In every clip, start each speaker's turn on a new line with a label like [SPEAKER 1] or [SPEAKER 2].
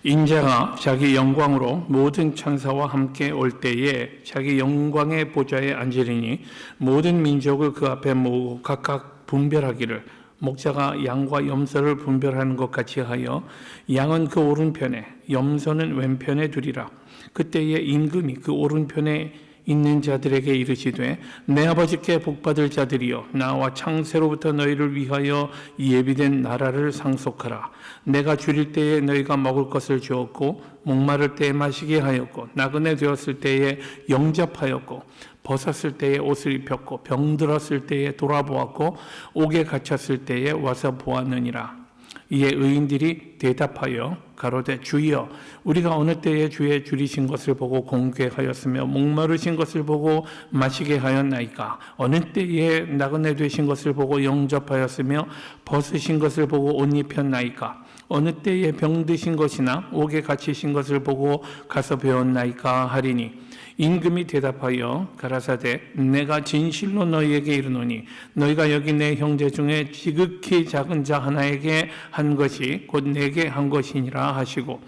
[SPEAKER 1] 인자가 자기 영광으로 모든 천사와 함께 올 때에 자기 영광의 보좌에 앉으리니 모든 민족을 그 앞에 모으고 각각 분별하기를 목자가 양과 염소를 분별하는 것 같이 하여 양은 그 오른편에 염소는 왼편에 두리라. 그때에 임금이 그 오른편에 있는 자들에게 이르시되 내 아버지께 복받을 자들이여 나와 창세로부터 너희를 위하여 예비된 나라를 상속하라. 내가 줄일 때에 너희가 먹을 것을 주었고 목마를 때에 마시게 하였고 나그네 되었을 때에 영접하였고 벗었을 때에 옷을 입혔고 병들었을 때에 돌아보았고 옥에 갇혔을 때에 와서 보았느니라. 이에 의인들이 대답하여 가로되 주여 우리가 어느 때에 주의 줄이신 것을 보고 공개하였으며 목마르신 것을 보고 마시게 하였나이까. 어느 때에 나그네 되신 것을 보고 영접하였으며 벗으신 것을 보고 옷 입혔나이까. 어느 때에 병드신 것이나 옥에 갇히신 것을 보고 가서 배웠나이까 하리니 임금이 대답하여 가라사대 내가 진실로 너희에게 이르노니 너희가 여기 내 형제 중에 지극히 작은 자 하나에게 한 것이 곧 내게 한 것이니라 하시고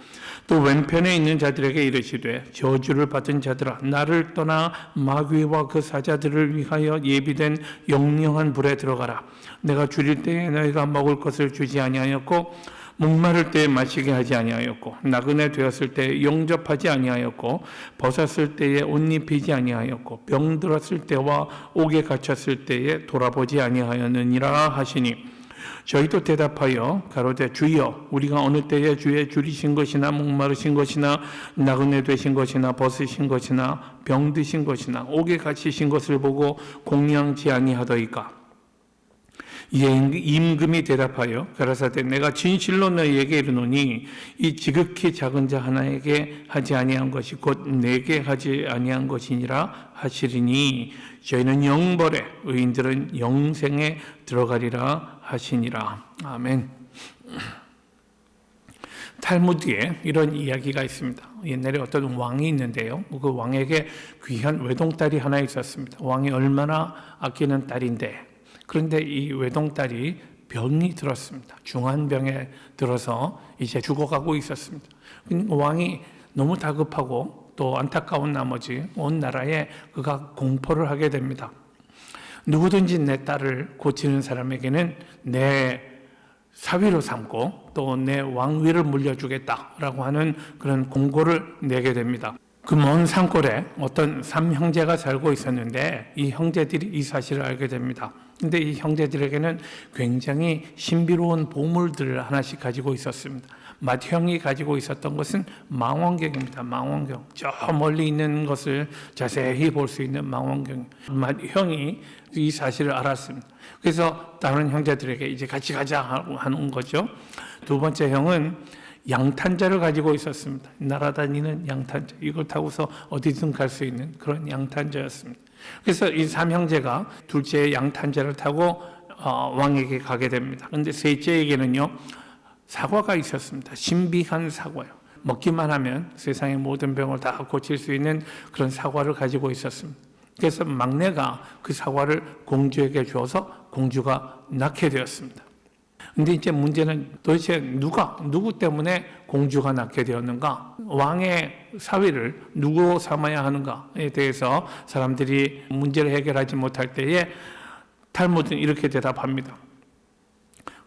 [SPEAKER 1] 또 왼편에 있는 자들에게 이르시되 저주를 받은 자들아 나를 떠나 마귀와 그 사자들을 위하여 예비된 영영한 불에 들어가라. 내가 줄일 때에 너희가 먹을 것을 주지 아니하였고 목마를 때에 마시게 하지 아니하였고 나그네 되었을 때에 영접하지 아니하였고 벗었을 때에 옷 입히지 아니하였고 병들었을 때와 옥에 갇혔을 때에 돌아보지 아니하였느니라 하시니 저희도 대답하여 가로되 주여 우리가 어느 때에 주의 줄이신 것이나 목마르신 것이나 나그네 되신 것이나 벗으신 것이나 병드신 것이나 옥에 갇히신 것을 보고 공양치 아니하더이까. 이에 임금이 대답하여 가라사대 내가 진실로 너희에게 이르노니 이 지극히 작은 자 하나에게 하지 아니한 것이 곧 내게 하지 아니한 것이니라 하시리니 저희는 영벌에 의인들은 영생에 들어가리라 하시니라. 아멘. 탈무드에 이런 이야기가 있습니다. 옛날에 어떤 왕이 있는데요. 그 왕에게 귀한 외동딸이 하나 있었습니다. 왕이 얼마나 아끼는 딸인데 그런데 이 외동딸이 병이 들었습니다. 중환병에 들어서 이제 죽어가고 있었습니다. 왕이 너무 다급하고 또 안타까운 나머지 온 나라에 그가 공포를 하게 됩니다. 누구든지 내 딸을 고치는 사람에게는 내 사위로 삼고 또 내 왕위를 물려주겠다라고 하는 그런 공고를 내게 됩니다. 그 먼 산골에 어떤 3형제가 살고 있었는데 이 형제들이 이 사실을 알게 됩니다. 근데 이 형제들에게는 굉장히 신비로운 보물들을 하나씩 가지고 있었습니다. 맏형이 가지고 있었던 것은 망원경입니다. 망원경. 저 멀리 있는 것을 자세히 볼 수 있는 망원경. 맏형이 이 사실을 알았습니다. 그래서 다른 형제들에게 이제 같이 가자 하는 거죠. 두 번째 형은 양탄자를 가지고 있었습니다. 날아다니는 양탄자. 이걸 타고서 어디든 갈 수 있는 그런 양탄자였습니다. 그래서 이 삼형제가 둘째의 양탄자를 타고 왕에게 가게 됩니다. 그런데 셋째에게는요 사과가 있었습니다. 신비한 사과요. 먹기만 하면 세상의 모든 병을 다 고칠 수 있는 그런 사과를 가지고 있었습니다. 그래서 막내가 그 사과를 공주에게 주어서 공주가 낳게 되었습니다. 근데 이제 문제는 도대체 누구 때문에 공주가 낳게 되었는가? 왕의 사위를 누구 삼아야 하는가에 대해서 사람들이 문제를 해결하지 못할 때에 탈무드는 이렇게 대답합니다.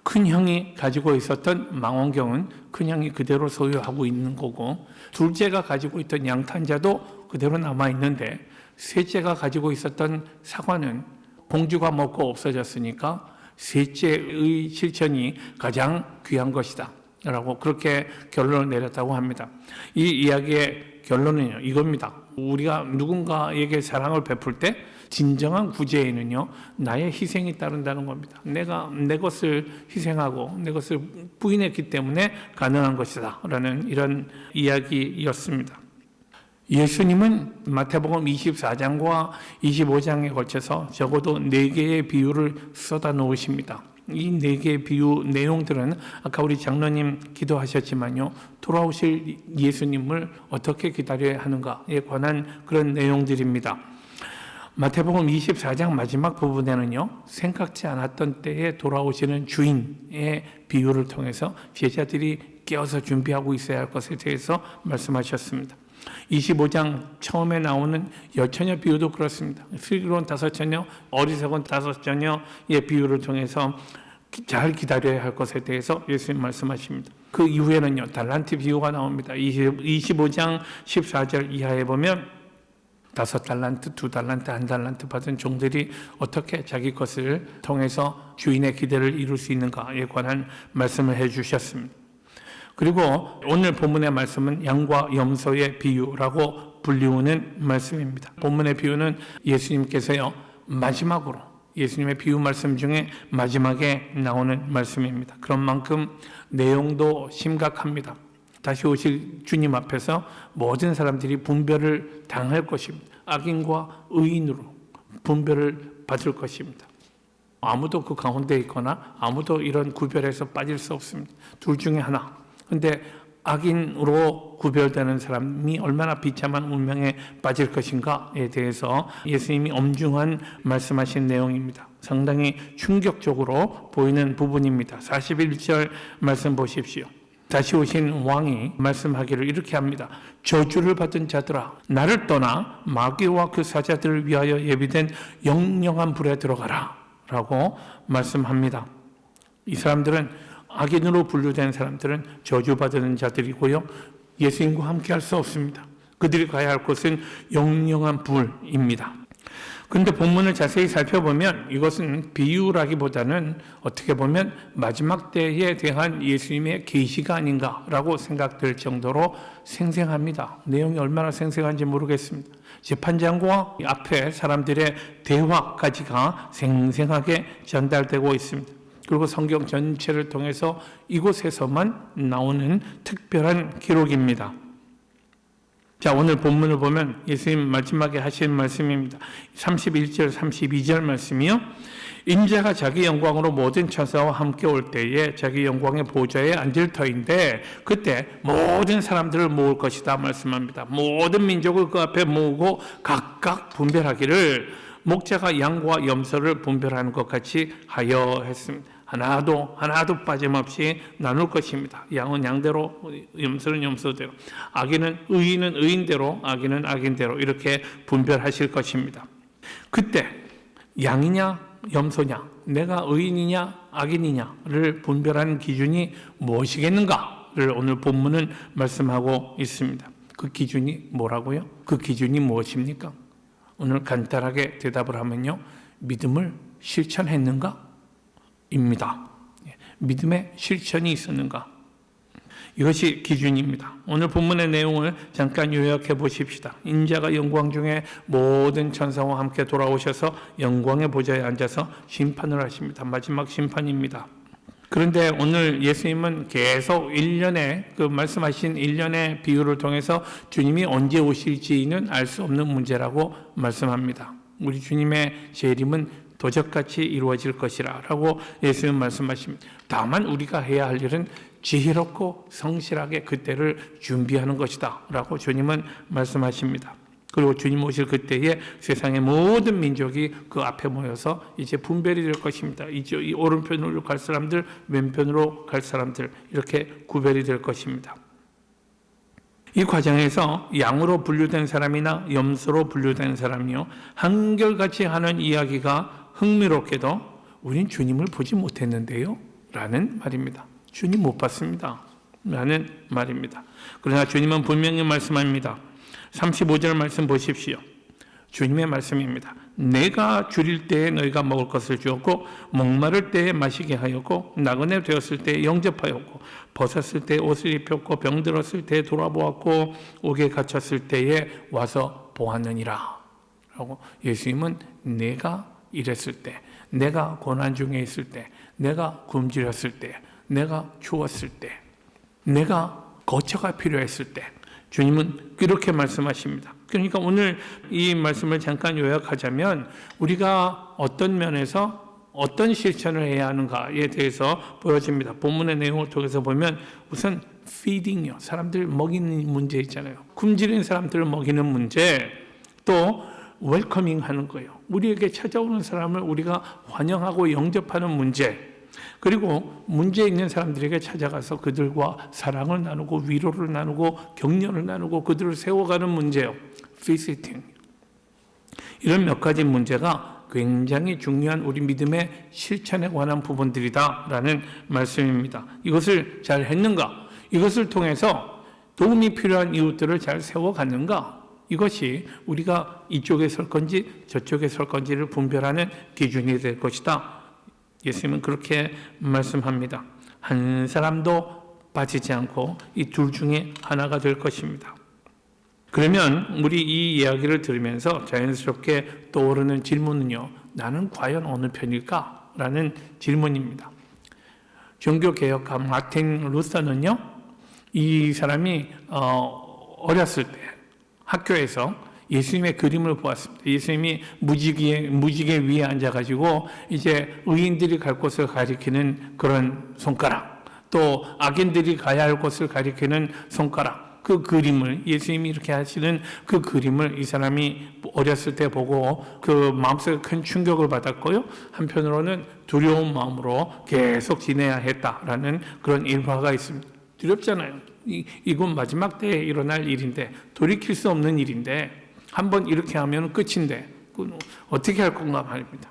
[SPEAKER 1] 큰 형이 가지고 있었던 망원경은 큰 형이 그대로 소유하고 있는 거고 둘째가 가지고 있던 양탄자도 그대로 남아있는데 셋째가 가지고 있었던 사과는 공주가 먹고 없어졌으니까 셋째의 실천이 가장 귀한 것이다 라고 그렇게 결론을 내렸다고 합니다. 이 이야기의 결론은 이겁니다. 우리가 누군가에게 사랑을 베풀 때 진정한 구제에는요 나의 희생이 따른다는 겁니다. 내가 내 것을 희생하고 내 것을 부인했기 때문에 가능한 것이다 라는 이런 이야기였습니다. 예수님은 마태복음 24장과 25장에 걸쳐서 적어도 4개의 비유를 쏟아 놓으십니다. 이 4개의 비유 내용들은 아까 우리 장로님 기도하셨지만요 돌아오실 예수님을 어떻게 기다려야 하는가에 관한 그런 내용들입니다. 마태복음 24장 마지막 부분에는요 생각지 않았던 때에 돌아오시는 주인의 비유를 통해서 제자들이 깨어서 준비하고 있어야 할 것에 대해서 말씀하셨습니다. 25장 처음에 나오는 여처녀 비유도 그렇습니다. 슬기로운 5처녀, 어리석은 5처녀의 비유를 통해서 잘 기다려야 할 것에 대해서 예수님 말씀하십니다. 그 이후에는요, 달란트 비유가 나옵니다. 25장 14절 이하에 보면 5달란트, 2달란트, 1달란트 받은 종들이 어떻게 자기 것을 통해서 주인의 기대를 이룰 수 있는가에 관한 말씀을 해주셨습니다. 그리고 오늘 본문의 말씀은 양과 염소의 비유라고 불리우는 말씀입니다. 본문의 비유는 예수님께서요, 마지막으로 예수님의 비유 말씀 중에 마지막에 나오는 말씀입니다. 그런 만큼 내용도 심각합니다. 다시 오실 주님 앞에서 모든 사람들이 분별을 당할 것입니다. 악인과 의인으로 분별을 받을 것입니다. 아무도 그 가운데 있거나 아무도 이런 구별에서 빠질 수 없습니다. 둘 중에 하나. 근데 악인으로 구별되는 사람이 얼마나 비참한 운명에 빠질 것인가에 대해서 예수님이 엄중한 말씀하신 내용입니다. 상당히 충격적으로 보이는 부분입니다. 41절 말씀 보십시오. 다시 오신 왕이 말씀하기를 이렇게 합니다. 저주를 받은 자들아, 나를 떠나 마귀와 그 사자들을 위하여 예비된 영영한 불에 들어가라 라고 말씀합니다. 이 사람들은, 악인으로 분류된 사람들은 저주받은 자들이고요, 예수님과 함께 할 수 없습니다. 그들이 가야 할 곳은 영영한 불입니다. 그런데 본문을 자세히 살펴보면 이것은 비유라기보다는 어떻게 보면 마지막 때에 대한 예수님의 계시가 아닌가라고 생각될 정도로 생생합니다. 내용이 얼마나 생생한지 모르겠습니다. 재판장과 앞에 사람들의 대화까지가 생생하게 전달되고 있습니다. 그리고 성경 전체를 통해서 이곳에서만 나오는 특별한 기록입니다. 자, 오늘 본문을 보면 예수님 마지막에 하신 말씀입니다. 31절, 32절 말씀이요. 인자가 자기 영광으로 모든 천사와 함께 올 때에 자기 영광의 보좌에 앉을 터인데 그때 모든 사람들을 모을 것이다 말씀합니다. 모든 민족을 그 앞에 모으고 각각 분별하기를 목자가 양과 염소를 분별하는 것 같이 하여 했습니다. 하나도 빠짐없이 나눌 것입니다. 양은 양대로, 염소는 염소대로, 의인은 의인대로, 악인은 악인대로 이렇게 분별하실 것입니다. 그때 양이냐 염소냐, 내가 의인이냐 악인이냐를 분별하는 기준이 무엇이겠는가를 오늘 본문은 말씀하고 있습니다. 그 기준이 뭐라고요? 그 기준이 무엇입니까? 오늘 간단하게 대답을 하면요, 믿음을 실천했는가? 입니다. 믿음의 실천이 있었는가? 이것이 기준입니다. 오늘 본문의 내용을 잠깐 요약해 보십시다. 인자가 영광 중에 모든 천사와 함께 돌아오셔서 영광의 보좌에 앉아서 심판을 하십니다. 마지막 심판입니다. 그런데 오늘 예수님은 계속 1년의 말씀하신 1년의 비유를 통해서 주님이 언제 오실지는 알 수 없는 문제라고 말씀합니다. 우리 주님의 재림은 도적같이 이루어질 것이라 라고 예수님 말씀하십니다. 다만 우리가 해야 할 일은 지혜롭고 성실하게 그때를 준비하는 것이다 라고 주님은 말씀하십니다. 그리고 주님 오실 그때에 세상의 모든 민족이 그 앞에 모여서 이제 분별이 될 것입니다. 이제 이 오른편으로 갈 사람들, 왼편으로 갈 사람들, 이렇게 구별이 될 것입니다. 이 과정에서 양으로 분류된 사람이나 염소로 분류된 사람이요, 한결같이 하는 이야기가 흥미롭게도 우린 주님을 보지 못했는데요 라는 말입니다. 주님 못 봤습니다 라는 말입니다. 그러나 주님은 분명히 말씀합니다. 35절 말씀 보십시오. 주님의 말씀입니다. 내가 줄일 때에 너희가 먹을 것을 주었고 목마를 때에 마시게 하였고 나그네 되었을 때에 영접하였고 벗었을 때에 옷을 입혔고 병들었을 때에 돌아보았고 옥에 갇혔을 때에 와서 보았느니라 라고 예수님은 내가 이랬을 때, 내가 고난 중에 있을 때, 내가 굶주렸을 때, 내가 추웠을 때, 내가 거처가 필요했을 때 주님은 이렇게 말씀하십니다. 그러니까 오늘 이 말씀을 잠깐 요약하자면 우리가 어떤 면에서 어떤 실천을 해야 하는가에 대해서 보여집니다. 본문의 내용을 통해서 보면 우선 feeding이요, 사람들 먹이는 문제 있잖아요. 굶주린 사람들을 먹이는 문제, 또 웰커밍 하는 거예요. 우리에게 찾아오는 사람을 우리가 환영하고 영접하는 문제, 그리고 문제 있는 사람들에게 찾아가서 그들과 사랑을 나누고 위로를 나누고 격려를 나누고 그들을 세워가는 문제요. 피지팅. 이런 몇 가지 문제가 굉장히 중요한 우리 믿음의 실천에 관한 부분들이다라는 말씀입니다. 이것을 잘 했는가? 이것을 통해서 도움이 필요한 이웃들을 잘 세워갔는가? 이것이 우리가 이쪽에 설 건지 저쪽에 설 건지를 분별하는 기준이 될 것이다. 예수님은 그렇게 말씀합니다. 한 사람도 빠지지 않고 이 둘 중에 하나가 될 것입니다. 그러면 우리 이 이야기를 들으면서 자연스럽게 떠오르는 질문은요. 나는 과연 어느 편일까? 라는 질문입니다. 종교개혁가 마틴 루터는요. 이 사람이 어렸을 때 학교에서 예수님의 그림을 보았습니다. 예수님이 무지개 위에 앉아가지고 이제 의인들이 갈 곳을 가리키는 그런 손가락, 또 악인들이 가야 할 곳을 가리키는 손가락, 그 그림을 예수님이 이렇게 하시는 그 그림을 이 사람이 어렸을 때 보고 그 마음속에 큰 충격을 받았고요. 한편으로는 두려운 마음으로 계속 지내야 했다라는 그런 일화가 있습니다. 두렵잖아요. 이건 마지막 때에 일어날 일인데 돌이킬 수 없는 일인데 한번 이렇게 하면 끝인데 어떻게 할 건가 말입니다.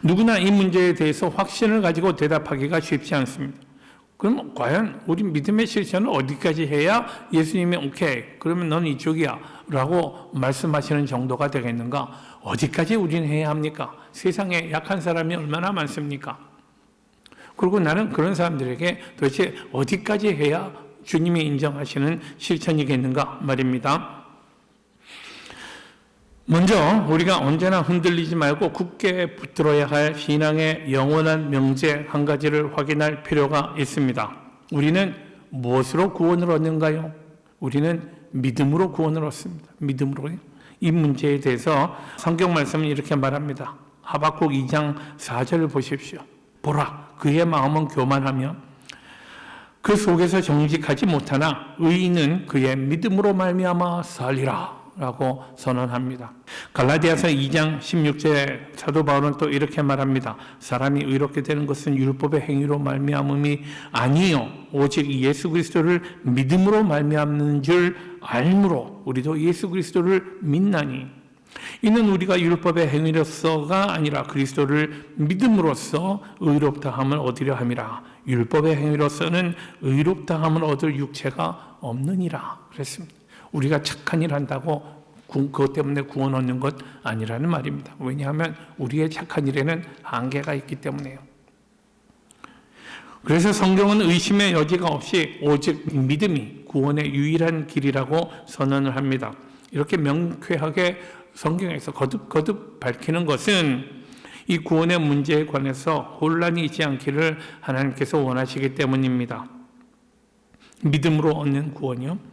[SPEAKER 1] 누구나 이 문제에 대해서 확신을 가지고 대답하기가 쉽지 않습니다. 그럼 과연 우리 믿음의 실천을 어디까지 해야 예수님이 오케이 그러면 넌 이쪽이야 라고 말씀하시는 정도가 되겠는가? 어디까지 우리는 해야 합니까? 세상에 약한 사람이 얼마나 많습니까? 그리고 나는 그런 사람들에게 도대체 어디까지 해야 주님이 인정하시는 실천이겠는가 말입니다. 먼저 우리가 언제나 흔들리지 말고 굳게 붙들어야 할 신앙의 영원한 명제 한 가지를 확인할 필요가 있습니다. 우리는 무엇으로 구원을 얻는가요? 우리는 믿음으로 구원을 얻습니다. 믿음으로요. 이 문제에 대해서 성경 말씀은 이렇게 말합니다. 하박국 2장 4절을 보십시오. 보라, 그의 마음은 교만하며 그 속에서 정직하지 못하나 의인은 그의 믿음으로 말미암아 살리라 라고 선언합니다. 갈라디아서 2장 16절에 사도 바울은 또 이렇게 말합니다. 사람이 의롭게 되는 것은 율법의 행위로 말미암음이 아니요 오직 예수 그리스도를 믿음으로 말미암는 줄 알므로 우리도 예수 그리스도를 믿나니 이는 우리가 율법의 행위로서가 아니라 그리스도를 믿음으로써 의롭다함을 얻으려 함이라. 율법의 행위로서는 의롭다함을 얻을 육체가 없느니라 그랬습니다. 우리가 착한 일 한다고 그것 때문에 구원 얻는 것 아니라는 말입니다. 왜냐하면 우리의 착한 일에는 한계가 있기 때문에요. 그래서 성경은 의심의 여지가 없이 오직 믿음이 구원의 유일한 길이라고 선언을 합니다. 이렇게 명쾌하게 성경에서 거듭 밝히는 것은 이 구원의 문제에 관해서 혼란이 있지 않기를 하나님께서 원하시기 때문입니다. 믿음으로 얻는 구원이요.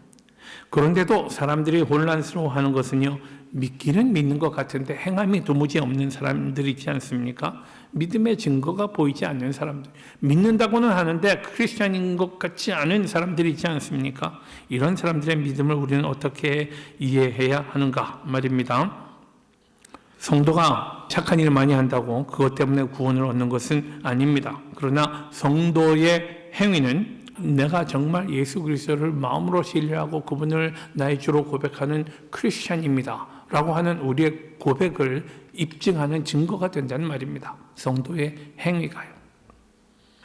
[SPEAKER 1] 그런데도 사람들이 혼란스러워하는 것은요. 믿기는 믿는 것 같은데 행함이 도무지 없는 사람들 있지 않습니까? 믿음의 증거가 보이지 않는 사람들. 믿는다고는 하는데 크리스찬인 것 같지 않은 사람들이 있지 않습니까? 이런 사람들의 믿음을 우리는 어떻게 이해해야 하는가 말입니다. 성도가 착한 일을 많이 한다고 그것 때문에 구원을 얻는 것은 아닙니다. 그러나 성도의 행위는 내가 정말 예수 그리스도를 마음으로 신뢰하고 그분을 나의 주로 고백하는 크리스찬입니다 라고 하는 우리의 고백을 입증하는 증거가 된다는 말입니다. 성도의 행위가요.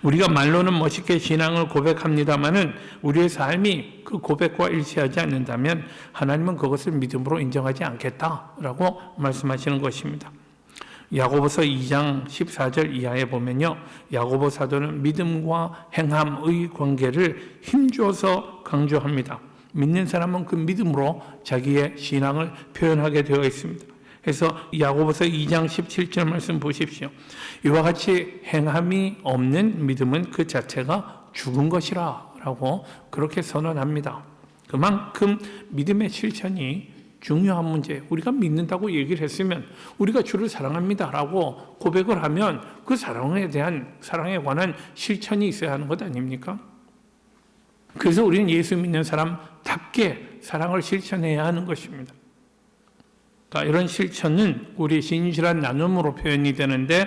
[SPEAKER 1] 우리가 말로는 멋있게 신앙을 고백합니다마는 우리의 삶이 그 고백과 일치하지 않는다면 하나님은 그것을 믿음으로 인정하지 않겠다라고 말씀하시는 것입니다. 야고보서 2장 14절 이하에 보면요. 야고보 사도는 믿음과 행함의 관계를 힘줘서 강조합니다. 믿는 사람은 그 믿음으로 자기의 신앙을 표현하게 되어 있습니다. 그래서 야고보서 2장 17절 말씀 보십시오. 이와 같이 행함이 없는 믿음은 그 자체가 죽은 것이라 라고 그렇게 선언합니다. 그만큼 믿음의 실천이 중요한 문제. 우리가 믿는다고 얘기를 했으면 우리가 주를 사랑합니다라고 고백을 하면 그 사랑에 관한 실천이 있어야 하는 것 아닙니까? 그래서 우리는 예수 믿는 사람답게 사랑을 실천해야 하는 것입니다. 그러니까 이런 실천은 우리 신실한 나눔으로 표현이 되는데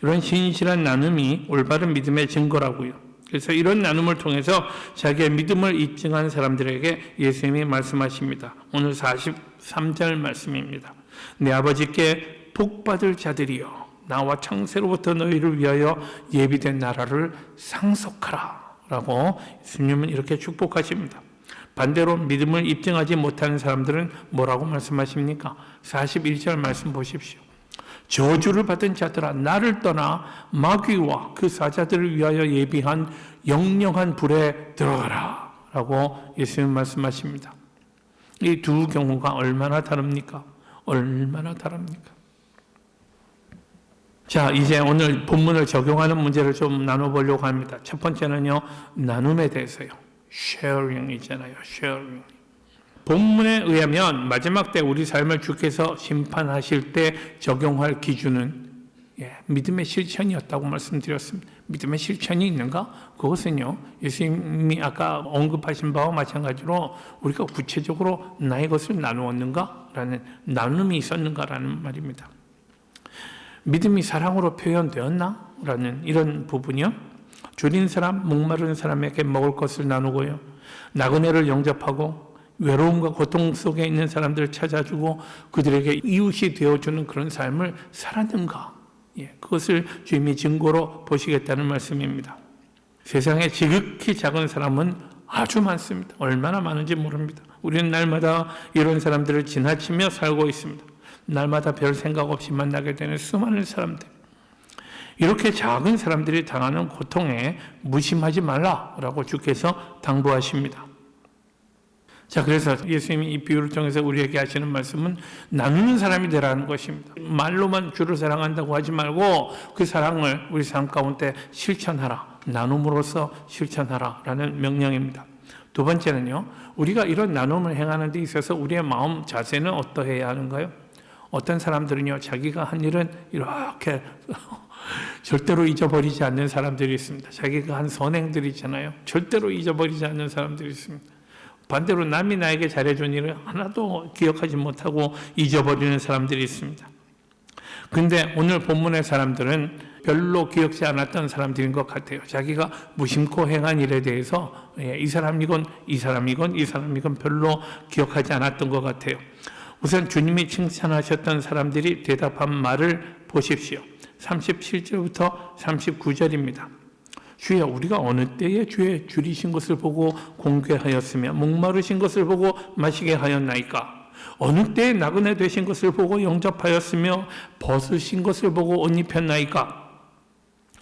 [SPEAKER 1] 이런 신실한 나눔이 올바른 믿음의 증거라고요. 그래서 이런 나눔을 통해서 자기의 믿음을 입증한 사람들에게 예수님이 말씀하십니다. 오늘 43절 말씀입니다. 내 아버지께 복받을 자들이여 나와 창세로부터 너희를 위하여 예비된 나라를 상속하라 라고 예수님은 이렇게 축복하십니다. 반대로 믿음을 입증하지 못하는 사람들은 뭐라고 말씀하십니까? 41절 말씀 보십시오. 저주를 받은 자들아 나를 떠나 마귀와 그 사자들을 위하여 예비한 영영한 불에 들어가라 라고 예수님 말씀하십니다. 이 두 경우가 얼마나 다릅니까? 얼마나 다릅니까? 자, 이제 오늘 본문을 적용하는 문제를 좀 나눠보려고 합니다. 첫 번째는요, 나눔에 대해서요. sharing이잖아요. sharing. 본문에 의하면 마지막 때 우리 삶을 주께서 심판하실 때 적용할 기준은 믿음의 실천이었다고 말씀드렸습니다. 믿음의 실천이 있는가? 그것은요, 예수님이 아까 언급하신 바와 마찬가지로 우리가 구체적으로 나의 것을 나누었는가? 라는 나눔이 있었는가라는 말입니다. 믿음이 사랑으로 표현되었나? 라는 이런 부분이요. 줄인 사람, 목마른 사람에게 먹을 것을 나누고요. 나그네를 영접하고 외로움과 고통 속에 있는 사람들을 찾아주고 그들에게 이웃이 되어주는 그런 삶을 살았는가? 그것을 주님이 증거로 보시겠다는 말씀입니다. 세상에 지극히 작은 사람은 아주 많습니다. 얼마나 많은지 모릅니다. 우리는 날마다 이런 사람들을 지나치며 살고 있습니다. 날마다 별 생각 없이 만나게 되는 수많은 사람들. 이렇게 작은 사람들이 당하는 고통에 무심하지 말라라고 주께서 당부하십니다. 자, 그래서 예수님이 이 비유를 통해서 우리에게 하시는 말씀은 나누는 사람이 되라는 것입니다. 말로만 주를 사랑한다고 하지 말고 그 사랑을 우리 삶 가운데 실천하라. 나눔으로써 실천하라 라는 명령입니다. 두 번째는요, 우리가 이런 나눔을 행하는 데 있어서 우리의 마음 자세는 어떠해야 하는가요? 어떤 사람들은요, 자기가 한 일은 이렇게 절대로 잊어버리지 않는 사람들이 있습니다. 자기가 한 선행들이 있잖아요. 절대로 잊어버리지 않는 사람들이 있습니다. 반대로 남이 나에게 잘해준 일을 하나도 기억하지 못하고 잊어버리는 사람들이 있습니다. 그런데 오늘 본문의 사람들은 별로 기억지 않았던 사람들인 것 같아요. 자기가 무심코 행한 일에 대해서 이 사람이건 이 사람이건 이 사람이건 별로 기억하지 않았던 것 같아요. 우선 주님이 칭찬하셨던 사람들이 대답한 말을 보십시오. 37절부터 39절입니다. 주여, 우리가 어느 때에 주의 줄이신 것을 보고 공개하였으며 목마르신 것을 보고 마시게 하였나이까? 어느 때에 나그네 되신 것을 보고 영접하였으며 벗으신 것을 보고 옷 입혔나이까?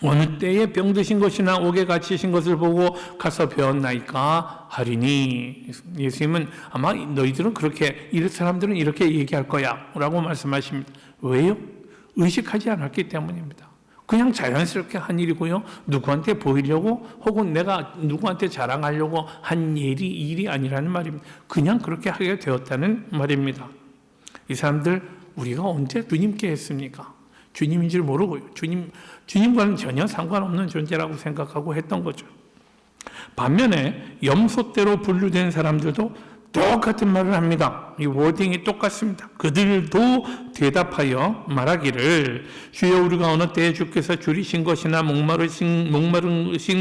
[SPEAKER 1] 어느 때에 병드신 것이나 옥에 갇히신 것을 보고 가서 배웠나이까 하리니. 예수님은 아마 너희들은 그렇게, 이 사람들은 이렇게 얘기할 거야 라고 말씀하십니다. 왜요? 의식하지 않았기 때문입니다. 그냥 자연스럽게 한 일이고요. 누구한테 보이려고 혹은 내가 누구한테 자랑하려고 한 일이 아니라는 말입니다. 그냥 그렇게 하게 되었다는 말입니다. 이 사람들 우리가 언제 주님께 했습니까? 주님인 줄 모르고요. 주님과는 전혀 상관없는 존재라고 생각하고 했던 거죠. 반면에 염소떼로 분류된 사람들도 똑같은 말을 합니다. 이 워딩이 똑같습니다. 그들도 대답하여 말하기를 주여, 우리가 어느 때에 주께서 줄이신 것이나 목마르신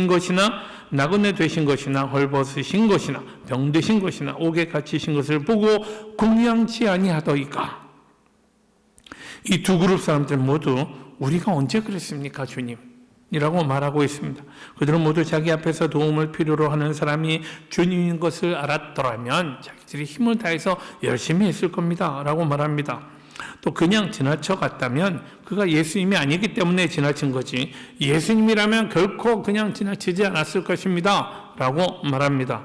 [SPEAKER 1] 것이나 나그네 되신 것이나 헐벗으신 것이나 병드신 것이나 옥에 갇히신 것을 보고 공양치 아니하더이까. 이 두 그룹 사람들 모두 우리가 언제 그랬습니까, 주님? 이라고 말하고 있습니다. 그들은 모두 자기 앞에서 도움을 필요로 하는 사람이 주님인 것을 알았더라면 자기들이 힘을 다해서 열심히 했을 겁니다 라고 말합니다. 또 그냥 지나쳐 갔다면 그가 예수님이 아니기 때문에 지나친 거지, 예수님이라면 결코 그냥 지나치지 않았을 것입니다 라고 말합니다.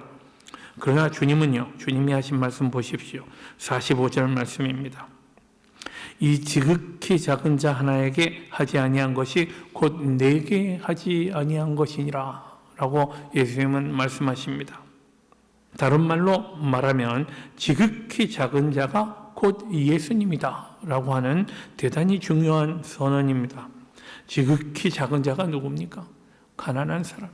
[SPEAKER 1] 그러나 주님은요, 주님이 하신 말씀 보십시오. 45절 말씀입니다. 이 지극히 작은 자 하나에게 하지 아니한 것이 곧 내게 하지 아니한 것이니라 라고 예수님은 말씀하십니다. 다른 말로 말하면 지극히 작은 자가 곧 예수님이다 라고 하는 대단히 중요한 선언입니다. 지극히 작은 자가 누굽니까? 가난한 사람,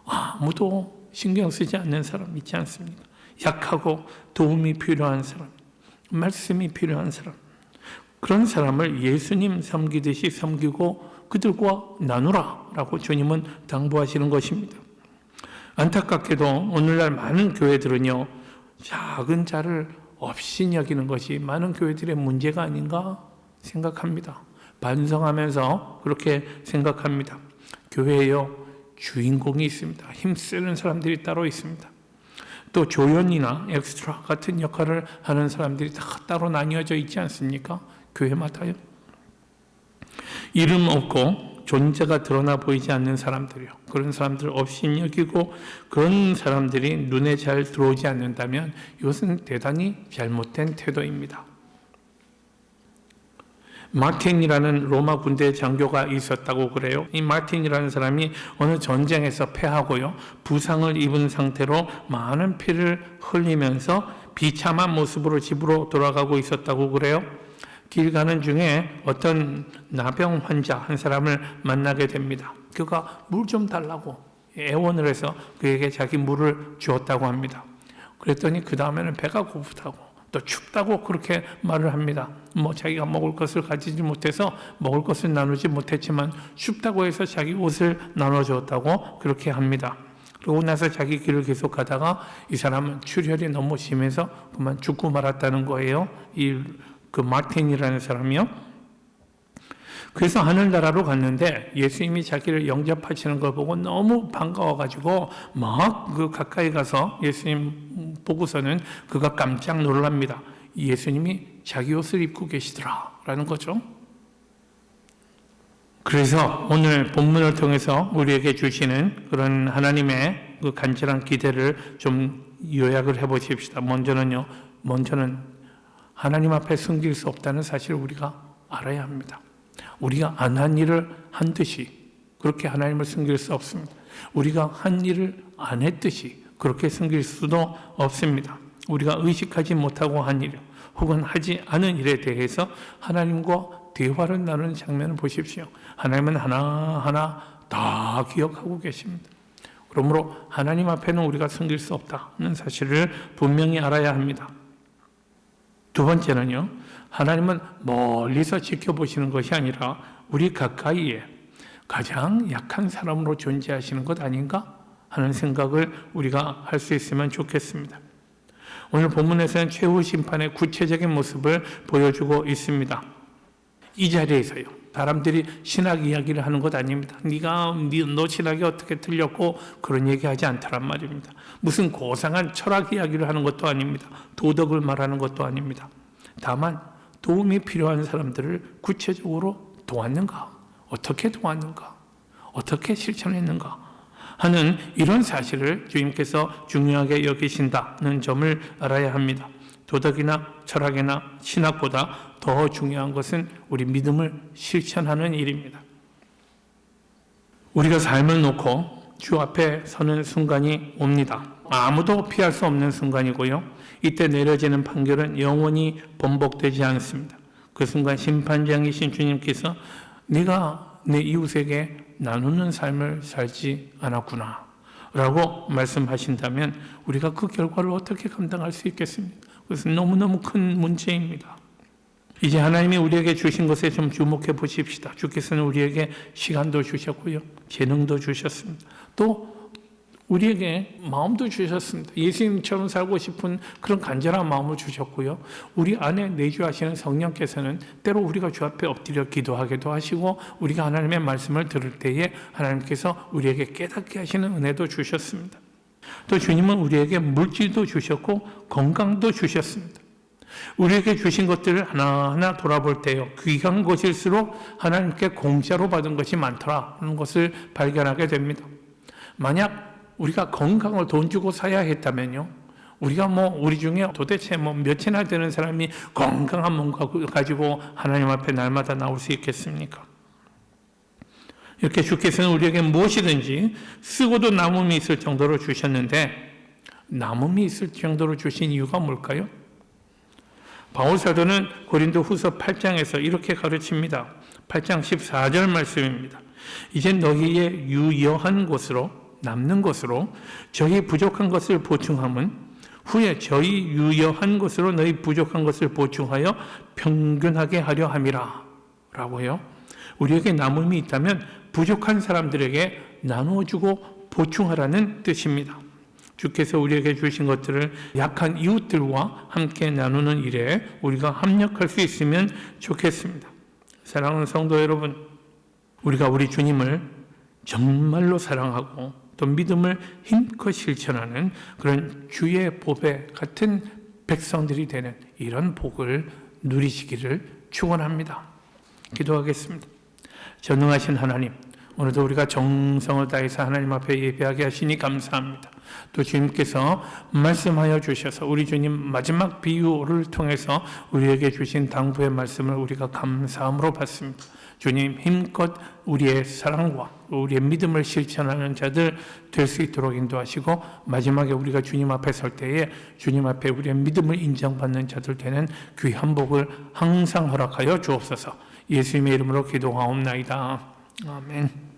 [SPEAKER 1] 아무도 신경 쓰지 않는 사람 있지 않습니까? 약하고 도움이 필요한 사람, 말씀이 필요한 사람, 그런 사람을 예수님 섬기듯이 섬기고 그들과 나누라 라고 주님은 당부하시는 것입니다. 안타깝게도 오늘날 많은 교회들은요, 작은 자를 없이 여기는 것이 많은 교회들의 문제가 아닌가 생각합니다. 반성하면서 그렇게 생각합니다. 교회에요, 주인공이 있습니다. 힘쓰는 사람들이 따로 있습니다. 또 조연이나 엑스트라 같은 역할을 하는 사람들이 다 따로 나뉘어져 있지 않습니까? 교회마다요. 이름 없고 존재가 드러나 보이지 않는 사람들이요. 그런 사람들 없이 여기고 그런 사람들이 눈에 잘 들어오지 않는다면 이것은 대단히 잘못된 태도입니다. 마틴이라는 로마 군대 장교가 있었다고 그래요. 이 마틴이라는 사람이 어느 전쟁에서 패하고요, 부상을 입은 상태로 많은 피를 흘리면서 비참한 모습으로 집으로 돌아가고 있었다고 그래요. 길 가는 중에 어떤 나병 환자 한 사람을 만나게 됩니다. 그가 물 좀 달라고 애원을 해서 그에게 자기 물을 주었다고 합니다. 그랬더니 그 다음에는 배가 고프다고 또 춥다고 그렇게 말을 합니다. 자기가 먹을 것을 가지지 못해서 먹을 것을 나누지 못했지만 춥다고 해서 자기 옷을 나눠주었다고 그렇게 합니다. 그러고 나서 자기 길을 계속 가다가 이 사람은 출혈이 너무 심해서 그만 죽고 말았다는 거예요. 그 마틴이라는 사람이요. 그래서 하늘나라로 갔는데 예수님이 자기를 영접하시는 걸 보고 너무 반가워가지고 막 그 가까이 가서 예수님 보고서는 그가 깜짝 놀랍니다. 예수님이 자기 옷을 입고 계시더라 라는 거죠. 그래서 오늘 본문을 통해서 우리에게 주시는 그런 하나님의 그 간절한 기대를 좀 요약을 해보십시다. 먼저는 하나님 앞에 숨길 수 없다는 사실을 우리가 알아야 합니다. 우리가 안 한 일을 한 듯이 그렇게 하나님을 숨길 수 없습니다. 우리가 한 일을 안 했듯이 그렇게 숨길 수도 없습니다. 우리가 의식하지 못하고 한 일 혹은 하지 않은 일에 대해서 하나님과 대화를 나누는 장면을 보십시오. 하나님은 하나하나 다 기억하고 계십니다. 그러므로 하나님 앞에는 우리가 숨길 수 없다는 사실을 분명히 알아야 합니다. 두 번째는요, 하나님은 멀리서 지켜보시는 것이 아니라 우리 가까이에 가장 약한 사람으로 존재하시는 것 아닌가 하는 생각을 우리가 할 수 있으면 좋겠습니다. 오늘 본문에서는 최후 심판의 구체적인 모습을 보여주고 있습니다. 이 자리에서요, 사람들이 신학 이야기를 하는 것 아닙니다. 너 신학이 어떻게 틀렸고 그런 얘기하지 않더란 말입니다. 무슨 고상한 철학 이야기를 하는 것도 아닙니다. 도덕을 말하는 것도 아닙니다. 다만 도움이 필요한 사람들을 구체적으로 도왔는가? 어떻게 도왔는가? 어떻게 실천했는가? 하는 이런 사실을 주님께서 중요하게 여기신다는 점을 알아야 합니다. 도덕이나 철학이나 신학보다 더 중요한 것은 우리 믿음을 실천하는 일입니다. 우리가 삶을 놓고 주 앞에 서는 순간이 옵니다. 아무도 피할 수 없는 순간이고요. 이때 내려지는 판결은 영원히 번복되지 않습니다. 그 순간 심판장이신 주님께서 네가 내 이웃에게 나누는 삶을 살지 않았구나 라고 말씀하신다면 우리가 그 결과를 어떻게 감당할 수 있겠습니까? 그것은 너무너무 큰 문제입니다. 이제 하나님이 우리에게 주신 것에 좀 주목해 보십시다. 주께서는 우리에게 시간도 주셨고요, 재능도 주셨습니다. 또 우리에게 마음도 주셨습니다. 예수님처럼 살고 싶은 그런 간절한 마음을 주셨고요. 우리 안에 내주하시는 성령께서는 때로 우리가 주 앞에 엎드려 기도하기도 하시고 우리가 하나님의 말씀을 들을 때에 하나님께서 우리에게 깨닫게 하시는 은혜도 주셨습니다. 또 주님은 우리에게 물질도 주셨고 건강도 주셨습니다. 우리에게 주신 것들을 하나하나 돌아볼 때요, 귀한 것일수록 하나님께 공짜로 받은 것이 많더라는 것을 발견하게 됩니다. 만약 우리가 건강을 돈 주고 사야 했다면요, 우리가 우리 중에 도대체 몇이나 되는 사람이 건강한 몸 가지고 하나님 앞에 날마다 나올 수 있겠습니까? 이렇게 주께서는 우리에게 무엇이든지 쓰고도 남음이 있을 정도로 주셨는데, 남음이 있을 정도로 주신 이유가 뭘까요? 바울 사도는 고린도 후서 8장에서 이렇게 가르칩니다. 8장 14절 말씀입니다. 이제 너희의 유여한 것으로, 남는 것으로 저희 부족한 것을 보충함은 후에 저희 유여한 것으로 너희 부족한 것을 보충하여 평균하게 하려 함이라 라고 해요. 우리에게 남음이 있다면 부족한 사람들에게 나누어주고 보충하라는 뜻입니다. 주께서 우리에게 주신 것들을 약한 이웃들과 함께 나누는 일에 우리가 합력할 수 있으면 좋겠습니다. 사랑하는 성도 여러분, 우리가 우리 주님을 정말로 사랑하고 또 믿음을 힘껏 실천하는 그런 주의 보배 같은 백성들이 되는 이런 복을 누리시기를 축원합니다. 기도하겠습니다. 전능하신 하나님, 오늘도 우리가 정성을 다해서 하나님 앞에 예배하게 하시니 감사합니다. 또 주님께서 말씀하여 주셔서 우리 주님 마지막 비유를 통해서 우리에게 주신 당부의 말씀을 우리가 감사함으로 받습니다. 주님 힘껏 우리의 사랑과 우리의 믿음을 실천하는 자들 될 수 있도록 인도하시고 마지막에 우리가 주님 앞에 설 때에 주님 앞에 우리의 믿음을 인정받는 자들 되는 귀한 복을 항상 허락하여 주옵소서. 예수님의 이름으로 기도하옵나이다. 아멘.